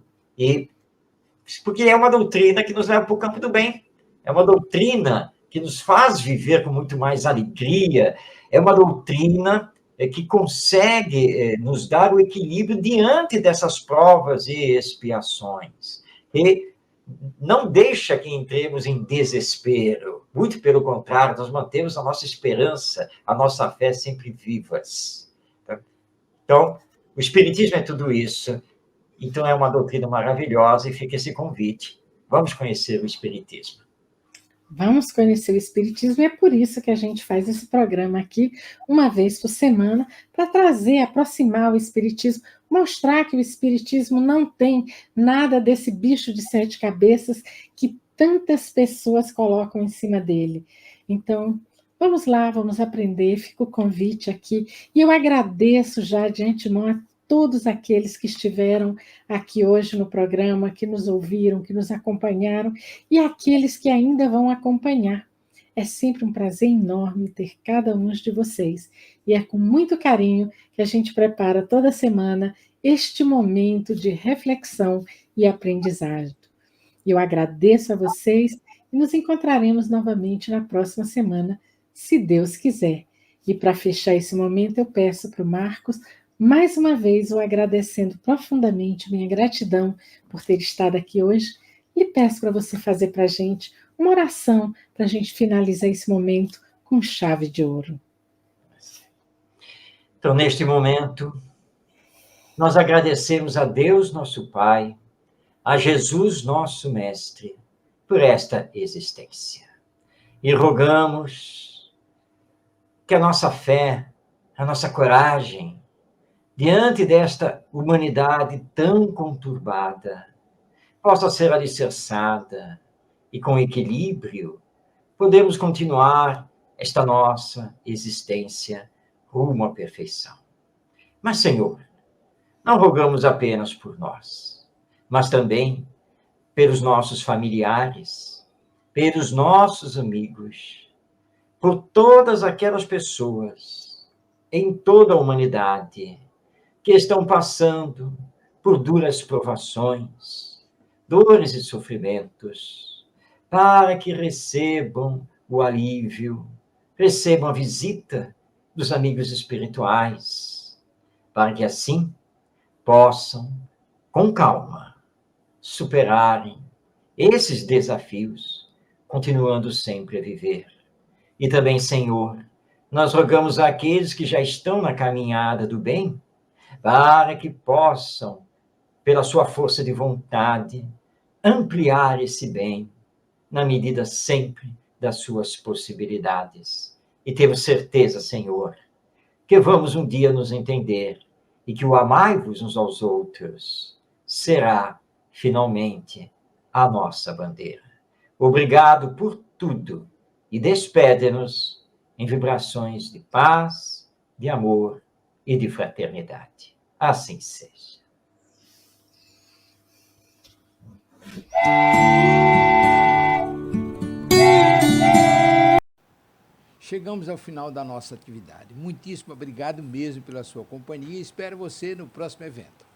Porque é uma doutrina que nos leva para o campo do bem, é uma doutrina que nos faz viver com muito mais alegria, É uma doutrina que consegue nos dar o equilíbrio diante dessas provas e expiações. E não deixa que entremos em desespero. Muito pelo contrário, nós mantemos a nossa esperança, a nossa fé sempre vivas. Então, o Espiritismo é tudo isso. Então, é uma doutrina maravilhosa e fica esse convite. Vamos conhecer o Espiritismo. Vamos conhecer o Espiritismo, e é por isso que a gente faz esse programa aqui, uma vez por semana, para trazer, aproximar o Espiritismo, mostrar que o Espiritismo não tem nada desse bicho de 7 cabeças que tantas pessoas colocam em cima dele. Então, vamos lá, vamos aprender, fica o convite aqui, e eu agradeço já de antemão a todos aqueles que estiveram aqui hoje no programa, que nos ouviram, que nos acompanharam, e aqueles que ainda vão acompanhar. É sempre um prazer enorme ter cada um de vocês. E é com muito carinho que a gente prepara toda semana este momento de reflexão e aprendizado. Eu agradeço a vocês e nos encontraremos novamente na próxima semana, se Deus quiser. E para fechar esse momento, eu peço para o Marcos, mais uma vez, o agradecendo profundamente, minha gratidão por ter estado aqui hoje, e peço para você fazer para a gente uma oração para a gente finalizar esse momento com chave de ouro. Então, neste momento, nós agradecemos a Deus, nosso Pai, a Jesus, nosso Mestre, por esta existência. E rogamos que a nossa fé, a nossa coragem, diante desta humanidade tão conturbada, possa ser alicerçada e, com equilíbrio, podemos continuar esta nossa existência rumo à perfeição. Mas, Senhor, não rogamos apenas por nós, mas também pelos nossos familiares, pelos nossos amigos, por todas aquelas pessoas em toda a humanidade que estão passando por duras provações, dores e sofrimentos, para que recebam o alívio, recebam a visita dos amigos espirituais, para que assim possam, com calma, superarem esses desafios, continuando sempre a viver. E também, Senhor, nós rogamos àqueles que já estão na caminhada do bem, para que possam, pela sua força de vontade, ampliar esse bem, na medida sempre das suas possibilidades. E temos certeza, Senhor, que vamos um dia nos entender e que o amai-vos uns aos outros será, finalmente, a nossa bandeira. Obrigado por tudo e despede-nos em vibrações de paz, de amor e de fraternidade. Assim seja. Chegamos ao final da nossa atividade. Muitíssimo obrigado mesmo pela sua companhia e espero você no próximo evento.